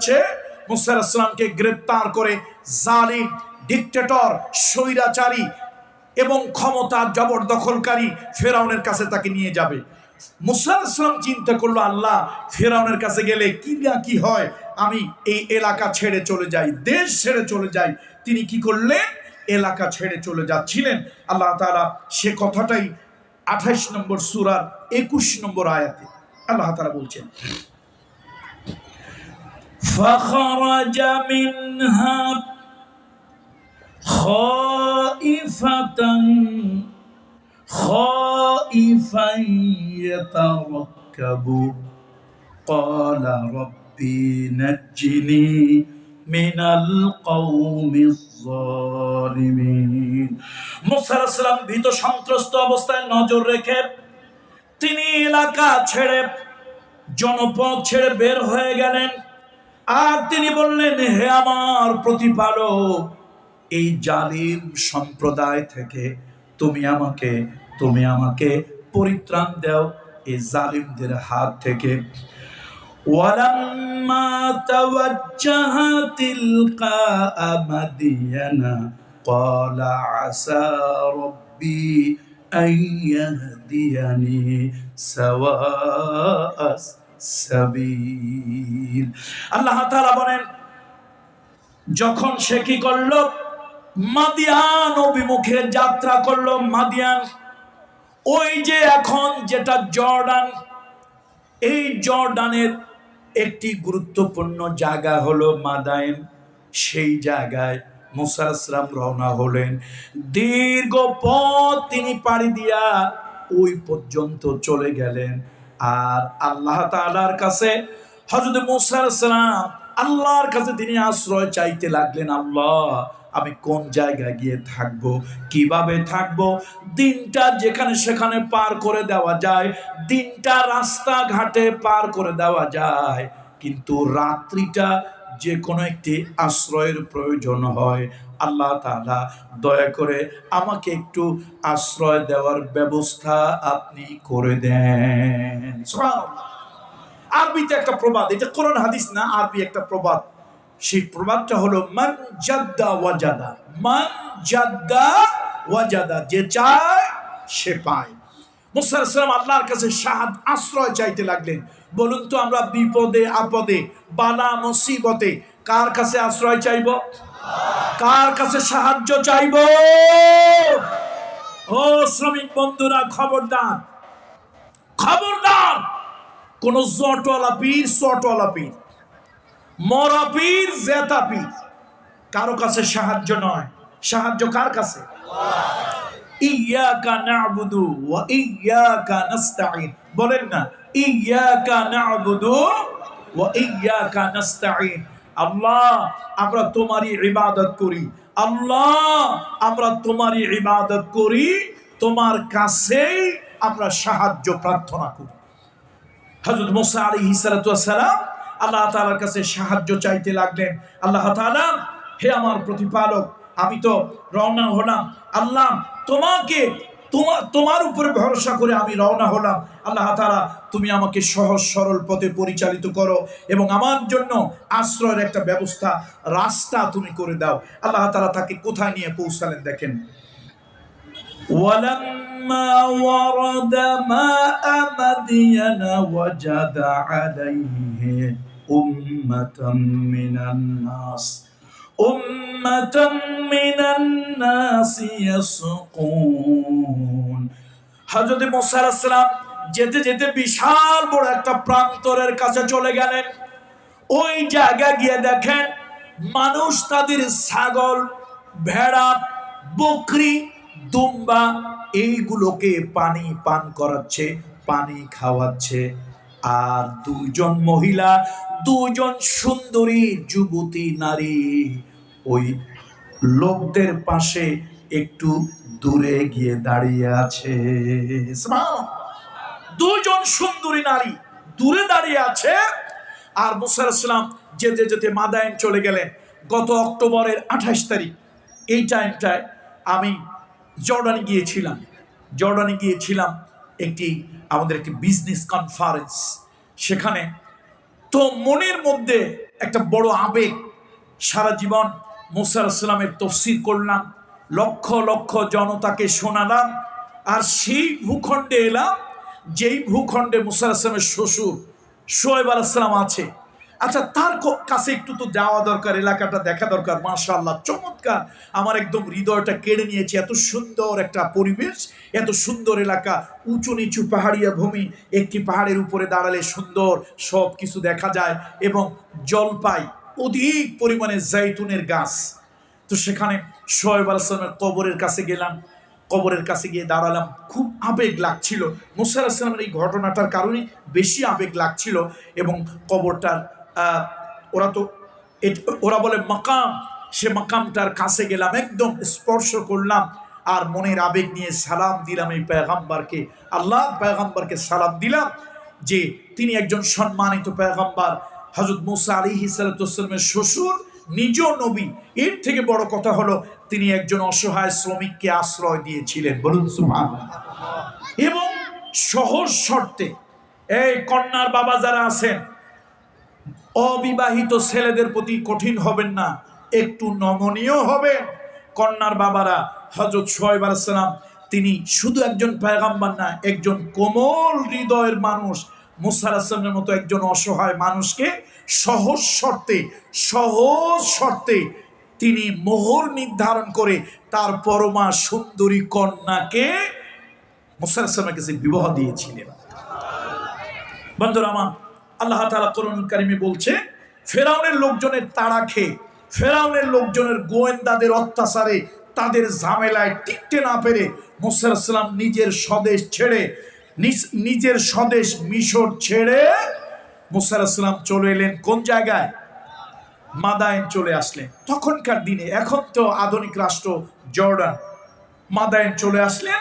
যাচ্ছে, মুসা আলাইহিস সালামকে গ্রেফতার করে জালিম, ডিক্টেটর, স্বৈরাচারী এবং ক্ষমতা জবরদখলকারী ফেরাউনের কাছে তাকে নিয়ে যাবে। মুসা আলাইহিস সালাম চিন্তা করলো, আল্লাহ, ফেরাউনের কাছে গেলে কি না কি হয়, আমি এই এলাকা ছেড়ে চলে যাই, দেশ ছেড়ে চলে যাই। তিনি কি করলেন? এলাকা ছেড়ে চলে যাচ্ছিলেন। আল্লাহ তাআলা সে কথাটাই 28 নম্বর সূরার 21 নম্বর আয়াতে আল্লাহ তাআলা বলছেন, ফাখরাজা মিনহা খাইফান ইয়াতারাক্কাবু ক্বালা রাব্বি নাজ্জিনি মিনাল কওমিজ যালিমিন। মুসা আলাইহিস সালাম ভীত সন্ত্রস্ত অবস্থায় নজর রেখে তিনি এলাকা ছেড়ে, জনপদ ছেড়ে বের হয়ে গেলেন। আর তিনি বললেন, হে আমার প্রতিপালক, এই জালিম সম্প্রদায় থেকে তুমি আমাকে পরিত্রাণ দাও এই জালিমদের হাত থেকে। ওয়ালাম্মা তাওয়াজ্জাহা তিলকা মাদিয়ানা ক্বালা আসা রাব্বি আন ইয়াহদিয়ানি সাওয়াআস সাবিল। আল্লাহ তাআলা বলেন, যখন সে কি করলো? মাদিয়ান অভিমুখে যাত্রা করলো। মাদিয়ান ওই যে এখন যেটা জর্ডান, এই জর্ডানের একটি গুরুত্বপূর্ণ জায়গা হলো মাদায়েন। সেই জায়গায় মুসা আলাইহিস সালাম রওনা হলেন। দীর্ঘ পথ তিনি পাড়ি দিয়া ওই পর্যন্ত চলে গেলেন। আর আল্লাহ তাআলার কাছে হযরত মুসা আলাইহিস সালাম আল্লাহর কাছে তিনি আশ্রয় চাইতে লাগলেন, আল্লাহ, আমি কোন জায়গায় গিয়ে থাকবো, কিভাবে থাকবো? দিনটা যেখানে সেখানে পার করে দেওয়া যায়, দিনটা রাস্তাঘাটে পার করে দেওয়া যায়, কিন্তু রাত্রিটা যে কোনো একটি আশ্রয়ের প্রয়োজন হয়। আল্লাহ তাআলা দয়া করে আমাকে একটু আশ্রয় দেওয়ার ব্যবস্থা আপনি করে দেন। সুবহানাল্লাহ। আরবিতে একটা প্রবাদ, এটা কোরআন হাদিস না, আরবি একটা প্রবাদ। সেই প্রবাদটা হলো মান জাদ্দা ওয়াজাদা। মান জাদ্দা ওয়াজাদা, যে চায় সে পায়। মুসা আলাইহিস সালাম আল্লাহর কাছে আশ্রয় চাইতে লাগলেন। বলুন তো, আমরা বিপদে আপদে, বালা মুসিবতে কার কাছে আশ্রয় চাইব? কার কাছে সাহায্য চাইব? ও শ্রমিক বন্ধুরা, খবরদার, খবরদার! কোন জটওয়ালা পীর, চটওয়ালা পীর, মরা পীর, জেতা পীর, কারো কাছে সাহায্য নয়। সাহায্য কার কাছে? ইয়াকা না'বুদু ওয়া ইয়াকা নাস্তাঈন। বলেন না, ইয়াকা না'বুদু ওয়া ইয়াকা নাস্তাঈন। আল্লাহ, আমরা তোমারই ইবাদত করি। আল্লাহ, আমরা তোমারই ইবাদত করি, তোমার কাছেই আমরা সাহায্য প্রার্থনা করি। হযরত মুসা আলাইহিস সালাতু ওয়াস সালাম আল্লাহ তাআলার কাছে সাহায্য চাইতে লাগলেন। আল্লাহ তাআলা, হে আমার প্রতিপালক, আমি তো রওনা হলাম। আল্লাহ, তোমার উপরে ভরসা করে আমি রওনা হলাম। আল্লাহ তাআলা, তুমি আমাকে সহজ সরল পথে পরিচালিত করো এবং আমার জন্য আশ্রয়ের একটা ব্যবস্থা, রাস্তা তুমি করে দাও। আল্লাহ তাআলা তাকে কোথায় নিয়ে পৌঁছালেন দেখেন। ওয়ালাম্মা ওয়ারাদা মাআ মাদিয়ানা ওয়াজাদা আলাইহি উম্মাতাম মিনান নাস ইয়াসকুন। হযরত মুসা আলাইহিস সালাম যেতে যেতে বিশাল বড় একটা প্রান্তরের কাছে চলে গেলেন। ওই জায়গা গিয়ে দেখেন মানুষ তাদের ছাগল, ভেড়া, বকরি, দুম্বা এইগুলোকে পানি পান করাচ্ছে, পানি খাওয়াচ্ছে। আর দুজন মহিলা, দুজন সুন্দরী যুবতী নারী ওই লোকদের পাশে একটু দূরে গিয়ে দাঁড়িয়ে আছে। দুজন সুন্দরী নারী দূরে দাঁড়িয়ে আছে। আর মুসা আলাইহিস সালাম যেতে যেতে মাদায়েন চলে গেলেন। গত অক্টোবরের 28 তারিখ এই টাইমটায় আমি জর্ডানে গিয়েছিলাম আমাদের একটি বিজনেস কনফারেন্স। সেখানে তো মনের মধ্যে একটা বড় আবেগ। সারা জীবন মুসা আলাইহিস সালামের তাফসীর করলাম, লক্ষ লক্ষ জনতাকে শোনালাম, আর সেই ভূখণ্ডে এলাম যেই ভূখণ্ডে মুসা আলাইহিস সালামের শ্বশুর শোয়েব আলাইহিস সালাম আছে। আচ্ছা, তার কাছে একটু তো যাওয়া দরকার, এলাকাটা দেখা দরকার। মাশাআল্লাহ, চমৎকার, আমার একদম হৃদয়টা কেড়ে নিয়েছে। এত সুন্দর একটা পরিবেশ, এত সুন্দর এলাকা, উঁচু নিচু পাহাড়িয়া ভূমি, একটি পাহাড়ের উপরে দাঁড়ালে সুন্দর সব কিছু দেখা যায়, এবং জলপাই, অধিক পরিমাণে জাইতুনের গাছ। তো সেখানে শোয়েব আলাইহিস সালামের কবরের কাছে গেলাম, কবরের কাছে গিয়ে দাঁড়ালাম। খুব আবেগ লাগছিল, মুসা আলাইহিস সালামের এই ঘটনাটার কারণে বেশি আবেগ লাগছিল। এবং কবরটার ওরা বলে মাকাম, সে মাকামটার কাছে গেলাম, একদম স্পর্শ করলাম, আর মনের আবেগ নিয়ে সালাম দিলাম এই পয়গম্বরকে, আল্লাহ পয়গম্বরকে সালাম দিলাম যে তিনি একজন সম্মানিত পয়গম্বর, হযরত মুসা আলাইহিস সালামের শ্বশুর, নিজ নবী। এর থেকে বড় কথা হলো তিনি একজন অসহায় শ্রমিককে আশ্রয় দিয়েছিলেন, বলুন সুবহানাল্লাহ। এবং সহজ শর্তে, এই কন্যার বাবা যারা আছেন, অবিবাহিত ছেলেদের প্রতি কঠিন হবেন না, একটু নমনীয় হবেন। কন্যার বাবারা, হযরত শোয়েব আলাইহিস সালাম তিনি শুধু একজন পয়গম্বর না, একজন কোমল হৃদয়ের মানুষ। মুসা আলাইহিস সালামের মতো একজন অসহায় মানুষকে সহজ শর্তে তিনি মোহর নির্ধারণ করে তার পরমা সুন্দরী কন্যাকে মুসা আলাইহিস সালামের কাছে বিবাহ দিয়েছিলেন। বন্ধুরা আমার, আল্লাহ তাআলা কোরআন কারিমে বলছে, ফেরাউনের লোকজনের তাড়া খেয়ে, ফেরাউনের লোকজনের গোয়েন্দাদের অত্যাচারে, তাদের ঝামেলায় টিকতে না পেরে মুসা আলাইহিস সালাম নিজের স্বদেশ মিশর ছেড়ে মুসা আলাইহিস সালাম চলে এলেন কোন জায়গায়? মাদায়েন চলে আসলেন। তখনকার দিনে, এখন তো আধুনিক রাষ্ট্র জর্ডান, মাদায়েন চলে আসলেন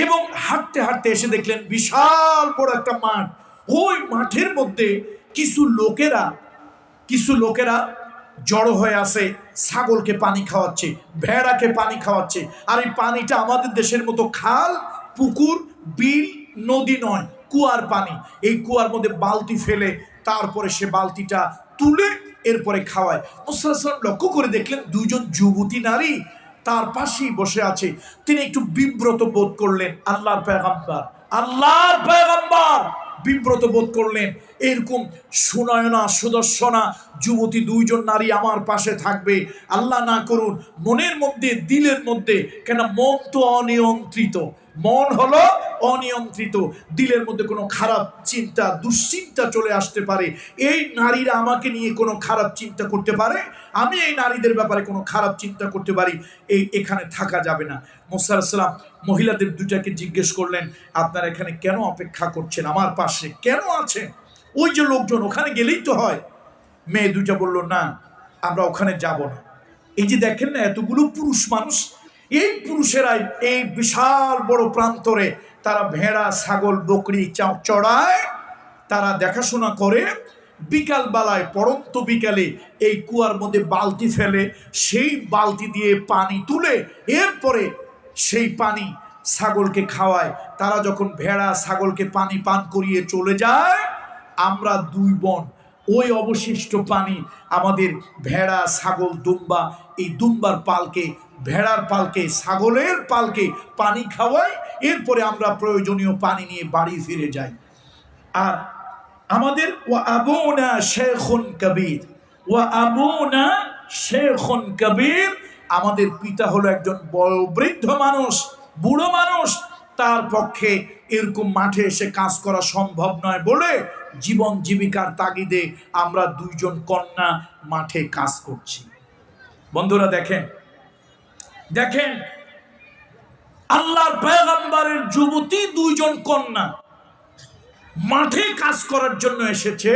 এবং হাঁটতে হাঁটতে এসে দেখলেন বিশাল বড় একটা মাঠ। ওই মাঠের মধ্যে কিছু লোকেরা জড়ো হয়ে আছে, ছাগলকে পানি খাওয়াচ্ছে, ভেড়াকে পানি খাওয়াচ্ছে। আর এই পানিটা আমাদের দেশের মতো খাল, পুকুর, বিল, নদী নয়, কুয়ার পানি। এই কুয়ার মধ্যে বালতি ফেলে তারপরে সে বালতিটা তুলে এরপরে খাওয়ায়। মুসা আলাইহিস সালাম লক্ষ্য করে দেখলেন দুইজন যুবতী নারী তার পাশেই বসে আছে। তিনি একটু বিব্রত বোধ করলেন, আল্লাহর পয়গম্বর বিব্রত বোধ করলেন। এরকম সুনয়না সুদর্শনা যুবতী দুইজন নারী আমার পাশে থাকবে, আল্লাহ না করুন। মনের মধ্যে, দিলের মধ্যে, কেন মন তো অনিয়ন্ত্রিত, মন হলো অনিয়ন্ত্রিত, দিলের মধ্যে কোনো খারাপ চিন্তা, দুশ্চিন্তা চলে আসতে পারে। এই নারীরা আমাকে নিয়ে কোনো খারাপ চিন্তা করতে পারে, আমি এই নারীদের ব্যাপারে কোনো খারাপ চিন্তা করতে পারি, এখানে থাকা যাবে না। মুসা আলাইহিস সালাম মহিলাদের দুটাকে জিজ্ঞেস করলেন, আপনারা এখানে কেন অপেক্ষা করছেন, আমার পাশে কেন আছেন? ওই যে লোকজন, ওখানে গেলেই তো হয়। মেয়ে দুটা বলল, না, আমরা ওখানে যাব না। এই যে দেখেন না, এতগুলো পুরুষ মানুষ, এই পুরুষেরাই এই বিশাল বড় প্রান্তরে তারা ভেড়া, ছাগল, বকরি চড়ায়, তারা দেখাশোনা করে। বিকাল বেলায়, পড়ন্ত বিকালে এই কুয়ার মধ্যে বালতি ফেলে, সেই বালতি দিয়ে পানি তুলে এরপরে সেই পানি ছাগলকে খাওয়ায়। তারা যখন ভেড়া, ছাগলকে পানি পান করিয়ে চলে যায়, আমরা দুই বোন ওই অবশিষ্ট পানি আমাদের ভেড়া, ছাগল, দুম্বা, এই দুম্বার পালকে, ভেড়ার পালকে, ছাগলের পালকে পানি খাওয়াই। এরপরে আমরা প্রয়োজনীয় পানি নিয়ে বাড়ি ফিরে যাই। আর আমাদের আবুনা শেখুন কবির, আমাদের পিতা হলো একজন বৃদ্ধ মানুষ, বুড়ো মানুষ। তার পক্ষে এরকম মাঠে এসে কাজ করা সম্ভব নয় বলে জীবন জীবিকার তাগিদে আমরা দুইজন কন্যা মাঠে কাজ করছি। বন্ধুরা দেখেন আল্লাহর পয়গম্বরের যুবতী দুইজন কন্যা মাঠে কাজ করার জন্য এসেছে।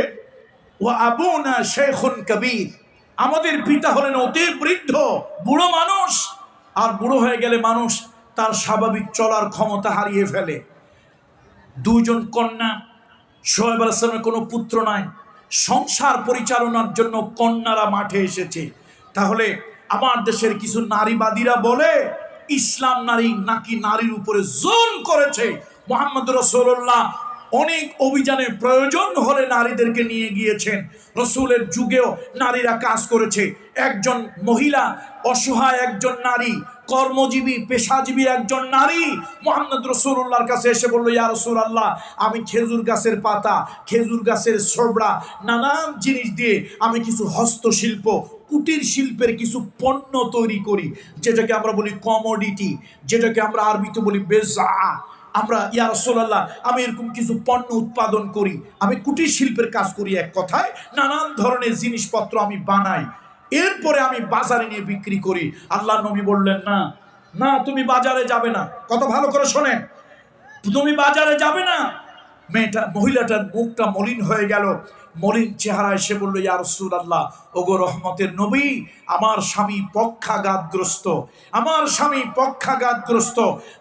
ও আবুনা শেখুন কবির, আমাদের পিতা হলেন অতি বৃদ্ধ, বুড়ো মানুষ। আর বুড়ো হয়ে গেলে মানুষ তার স্বাভাবিক চলার ক্ষমতা হারিয়ে ফেলে। দুইজন কন্যা, শোয়েব আলাইহিস সালামের কোনো পুত্র নাই, সংসার পরিচালনার জন্য কন্যারা মাঠে এসেছে। তাহলে আমার দেশের কিছু নারীবাদীরা বলে ইসলাম নারী নাকি নারীর উপরে জুলম করেছে। মুহাম্মদ রাসূলুল্লাহ অনেক অভিযানের প্রয়োজন হলে নারীদেরকে নিয়ে গিয়েছেন। রসুলের যুগেও নারীরা কাজ করেছে। একজন মহিলা, অসহায় একজন নারী, কর্মজীবী পেশাজীবী একজন নারী মুহাম্মদ রাসূলুল্লাহর কাছে এসে বলল, ইয়া রাসূলুল্লাহ, আমি খেজুর গাছের পাতা, খেজুর গাছের ছোবড়া, নানান জিনিস দিয়ে আমি কিছু হস্তশিল্প, কুটির শিল্পের কিছু পণ্য তৈরি করি, যেটাকে আমরা বলি কমোডিটি, যেটাকে আমরা আরবিতে বলি বেজা। আমরা, ইয়া রাসূলুল্লাহ, আমি এরকম কিছু পণ্য উৎপাদন করি, আমি কুটির শিল্পের কাজ করি, এক কথায় নানান ধরনের জিনিসপত্র আমি বানাই, এরপরে আমি বাজারে নিয়ে বিক্রি করি। আল্লাহ নবী বললেন, না না, তুমি বাজারে যাবে না। কত ভালো করে শোনেন, তুমি বাজারে যাবে না। মহিলাটার মুখটা মলিন হয়ে গেল। মলিন চেহারা এসে বলল, ইয়া রাসূলুল্লাহ, ওগো রহমতের নবী, আমার স্বামী পক্ষাঘাতগ্রস্ত, আমার স্বামী পক্ষাঘাতগ্রস্ত,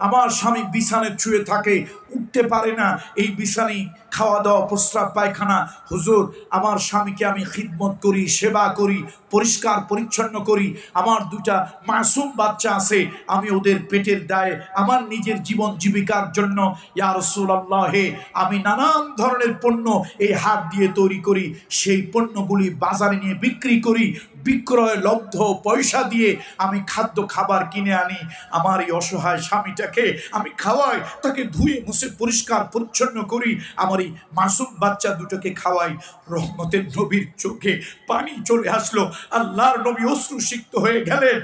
আমার স্বামী বিছানায় শুয়ে থাকে, উঠতে পারে না। এই বিছানি খাওয়া দাওয়া প্রস্রাব পায়খানা, হুজুর আমার স্বামীকে আমি খিদমত করি, সেবা করি, পরিষ্কার পরিচ্ছন্ন করি। আমার দুটা মাসুম বাচ্চা আছে, আমি ওদের পেটের দায়ে আমার নিজের জীবন জীবিকার জন্য ইয়া রাসূলুল্লাহ আমি নানান ধরনের পণ্য এই হাত দিয়ে তৈরি করি, সেই পণ্যগুলি বাজারে নিয়ে বিক্রি করি, বিক্রয় লব্ধ পয়সা দিয়ে আমি খাদ্য খাবার কিনে আনি, আমার এই অসহায় স্বামীটাকে আমি খাওয়াই, তাকে ধুয়ে মুছে পরিষ্কার পরিচ্ছন্ন করি, আমার এই মাসুম বাচ্চা দুটোকে খাওয়াই। রহমতের নবীর চোখে পানি চলে আসলো, আল্লাহর নবী অশ্রুসিক্ত হয়ে গেলেন।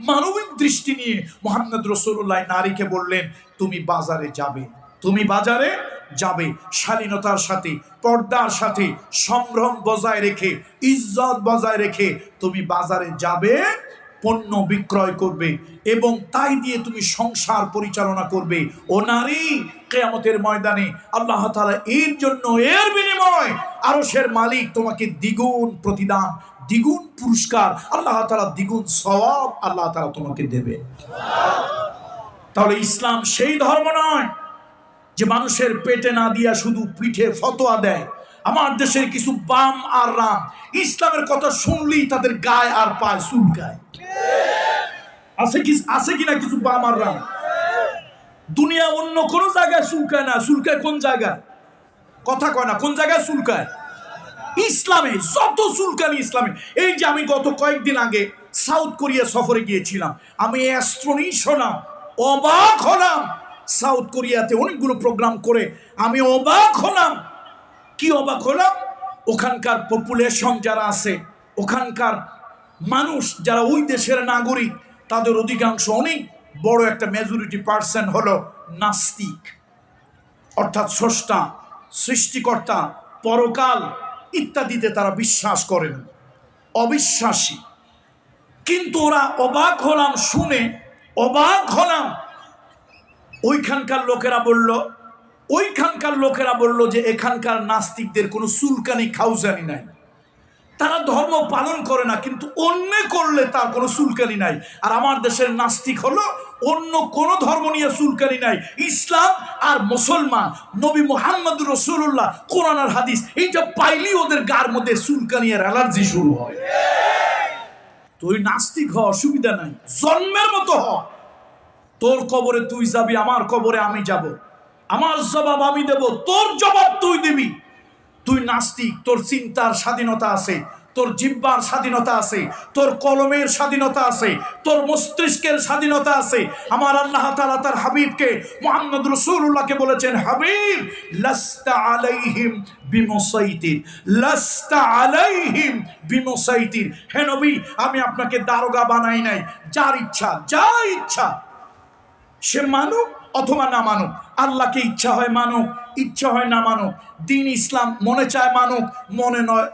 মানবিক দৃষ্টি নিয়ে মুহাম্মদ রাসূলুল্লাহ নারীকে বললেন, তুমি বাজারে যাবে, তুমি বাজারে যাবে, শালীনতার সাথে, পর্দার সাথে, সম্ভ্রম বজায় রেখে, ইজ্জত বজায় রেখে তুমি বাজারে যাবে, পণ্য বিক্রয় করবে এবং তাই দিয়ে তুমি সংসার পরিচালনা করবে। ও নারী, কিয়ামতের ময়দানে আল্লাহ তাআলা এর জন্য, এর বিনিময় আরশের মালিক তোমাকে দ্বিগুণ প্রতিদান, দ্বিগুণ পুরস্কার, আল্লাহ তাআলা দ্বিগুণ সওয়াব আল্লাহ তাআলা তোমাকে দেবে। তাহলে ইসলাম সেই ধর্ম নয় যে মানুষের পেটে না দিয়া শুধু পিঠে ফতোয়া দেয়। আমার দেশের কিছু বাম আর রাম ইসলামের কথা শুনলেই তাদের গায়ে আর পায় চুলকায়। আছে কিনা কিছু বাম আর রাম? দুনিয়া অন্য কোন জায়গায় চুলকায় না, চুলকায় কোন জায়গায়? কথা কয় না, কোন জায়গায় চুলকায়? ইসলামে যত চুলকানি ইসলামে। এই যে আমি গত কয়েকদিন আগে সাউথ কোরিয়া সফরে গিয়েছিলাম, আমি অ্যাস্ট্রোনমি শোনাম, অবাক হলাম। সাউথ কোরিয়াতে অনেকগুলো প্রোগ্রাম করে আমি অবাক হলাম। কি অবাক হলাম? ওখানকার পপুলেশন যারা আছে, ওখানকার মানুষ যারা ওই দেশের নাগরিক, তাদের অধিকাংশ, অনেক বড় একটা মেজরিটি পার্সেন্ট হলো নাস্তিক, অর্থাৎ স্রষ্টা, সৃষ্টিকর্তা, পরকাল ইত্যাদিতে তারা বিশ্বাস করেন, অবিশ্বাসী। কিন্তু ওরা, অবাক হলাম শুনে, অবাক হলাম, ওইখানকার লোকেরা বলল যে এখানকার নাস্তিকদের কোনো চুলকানি খাউজানি নাই, তারা ধর্ম পালন করে না, কিন্তু অন্য করলে তার কোনো চুলকানি নাই। আর আমার দেশের নাস্তিক হলো অন্য কোনো ধর্ম নিয়ে চুলকানি নাই, ইসলাম আর মুসলমান, নবী মুহাম্মদ রাসূলুল্লাহ, কোরআন আর হাদিস, এইটা পাইলেই ওদের গার মধ্যে চুলকানি আর অ্যালার্জি শুরু হয়। তুই নাস্তিক হ, অসুবিধা নাই, জন্মের মতো হ। তোর কবরে তুই যাবি, আমার কবরে আমি যাব, আমার জবাব আমি দেব, তোর জবাব তুই দিবি। তুই নাস্তিক, তোর চিন্তার স্বাধীনতা আছে, তোর জিহ্বার স্বাধীনতা আছে, তোর কলমের স্বাধীনতা আছে, তোর মস্তিষ্কের স্বাধীনতা আছে। আমার আল্লাহ তাআলা তার হাবিবকে মুহাম্মদ রাসূলুল্লাহকে বলেছেন, হাবিব লাস্তা আলাইহিম বিমুসাইতির, লাস্তা আলাইহিম বিমুসাইতির। হে নবী, আমি আপনাকে দারোগা বানাই নাই, যার ইচ্ছা যা ইচ্ছা সে মানুক অথবা না মানুক, আল্লাহকে ইচ্ছা হয় মানুক, ইচ্ছা হয় না মানুক, দিন ইসলাম মনে চায় মানুক, মনে নয়,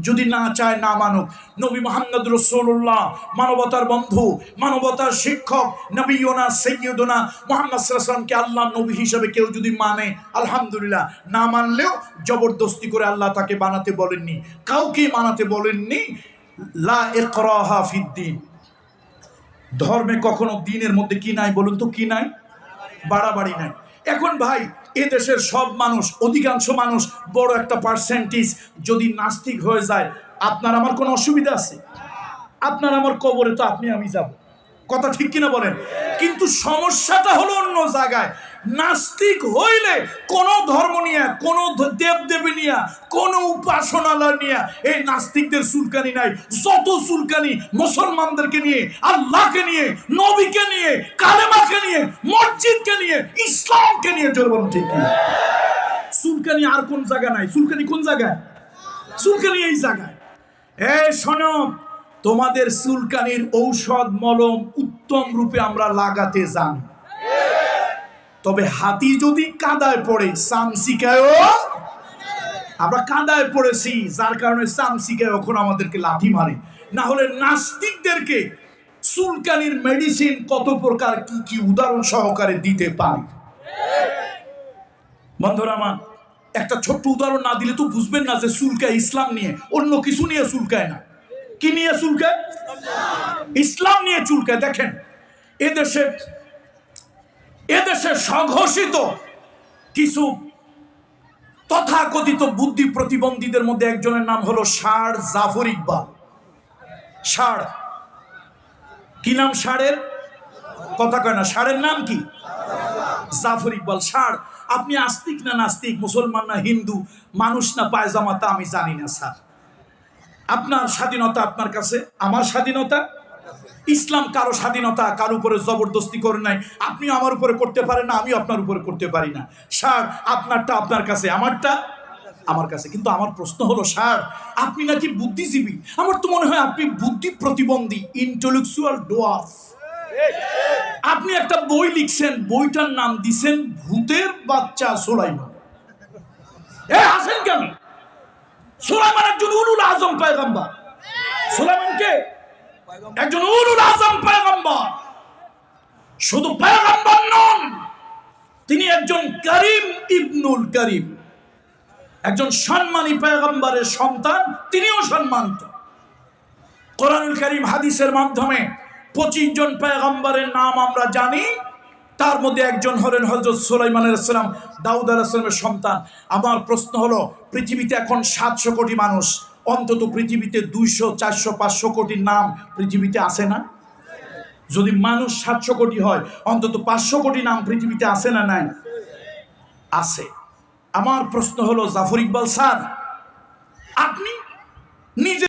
যদি না চায় না মানুক। নবী মুহাম্মদ রাসূলুল্লাহ মানবতার বন্ধু, মানবতার শিক্ষক, নবিয়ুনা সাইয়্যিদুনা মুহাম্মদ সাল্লাল্লাহু আলাইহি ওয়াসাল্লামকে আল্লাহ নবী হিসেবে কেউ যদি মানে আলহামদুলিল্লাহ, না মানলেও জবরদস্তি করে আল্লাহ তাকে বানাতে বলেননি, কাউকে বানাতে বলেননি। লা ইকরাহা ফিদ্দিন, ধর্মে কখনো দিনের মধ্যে কি নাই বলুন তো? কি নাই? বাড়াবাড়ি নাই। এখন ভাই, এ দেশের সব মানুষ, অধিকাংশ মানুষ, বড় একটা পার্সেন্টেজ যদি নাস্তিক হয়ে যায়, আপনার আমার কোনো অসুবিধা আছে? আপনার আমার কবরে তো আপনি আমি যাব, কথা ঠিক কিনা বলেন? কিন্তু সমস্যাটা হলো অন্য জায়গায়। নাস্তিক হইলে কোন ধর্ম নিয়ে, কোন দেবদেবী নিয়ে, কোন উপাসনালয় নিয়ে এই নাস্তিকদের চুলকানি নাই। যত চুলকানি মুসলমানদেরকে নিয়ে, আল্লাহকে নিয়ে, নবীকে নিয়ে, কালেমাকে নিয়ে, মসজিদকে নিয়ে, ইসলামকে নিয়ে। জোর বলুন ঠিক কিনা? চুলকানি আর কোন জায়গা নাই। চুলকানি কোন জায়গায়? চুলকানি এই জায়গায়। শোনো, তোমাদের চুলকানির ঔষধ মলম উত্তম রূপে আমরা লাগাতে জানি, তবে হাতি যদি কাদায় পড়ে চামচিকায়ও, আমরা কাদায় পড়েছি যার কারণে চামচিকায় এখন আমাদেরকে লাঠি মারে। না হলে নাস্তিকদেরকে চুলকানির মেডিসিন কত প্রকার কি কি উদাহরণ সহকারে দিতে পারি। বন্ধুরা আমার, একটা ছোট্ট উদাহরণ না দিলে তো বুঝবেন না যে চুলকায় ইসলাম নিয়ে, অন্য কিছু নিয়ে চুলকায় না। কি নিয়ে চুলকায়? ইসলাম নিয়ে চুলকায়। দেখেন, এদেশে স্বঘোষিত কিছু তথাকথিত বুদ্ধি প্রতিবন্ধীদের মধ্যে একজনের নাম হলো ষাঁড় জাফর ইকবাল। ষাঁড় কি নাম? ষাঁড়ের কথা কয় না। ষাঁড়ের নাম কি? জাফর ইকবাল। ষাঁড়। আপনি আস্তিক না নাস্তিক, মুসলমান না হিন্দু, মানুষ না পায়জামাতা, আমি জানি না স্যার। আপনার স্বাধীনতা আপনার কাছে, আমার স্বাধীনতা। ইসলাম কারো স্বাধীনতা কারো উপরে জবরদস্তি করে নাই। আপনি আমার উপরে করতে পারেন না, আমি আপনার উপরে করতে পারি না। স্যার, আপনারটা আপনার কাছে, আমারটা আমার কাছে। কিন্তু আমার প্রশ্ন হলো, স্যার আপনি নাকি বুদ্ধিজীবী, আমার তো মনে হয় আপনি বুদ্ধি প্রতিবন্ধী, ইন্টেলেকচুয়াল ডোয়ার্ফ। আপনি একটা বই লিখছেন, বইটার নাম দিছেন ভূতের বাচ্চা সুলাইমান। হাসেন কেন? সুলাইমান একজন উলুল আজম পয়গম্বর। সুলাইমান কে? একজন উলুল আজম পয়গম্বর। শুধু পয়গম্বর নন, তিনি একজন করিম ইবনুল করিম, একজন সম্মানী পয়গম্বরের সন্তান। তিনিও সম্মানিত। কোরআনুল কারীম হাদিসের মাধ্যমে 25 জন পয়গম্বরের নাম আমরা জানি। তার মধ্যে একজন হলেন হযরত সুলাইমান আলাইহিস সালাম, দাউদ আলাইহিস সালামের সন্তান। আমার প্রশ্ন হলো, পৃথিবীতে এখন 700 কোটি মানুষ, অন্তত পৃথিবীতে 200, 400, 500 কোটির নাম পৃথিবীতে আছে না? যদি মানুষ 700 কোটি হয়, অন্তত 500 কোটি নাম পৃথিবীতে আছে না নাই? আছে। আমার প্রশ্ন হলো, জাফর ইকবাল স্যার, আপনি নিজে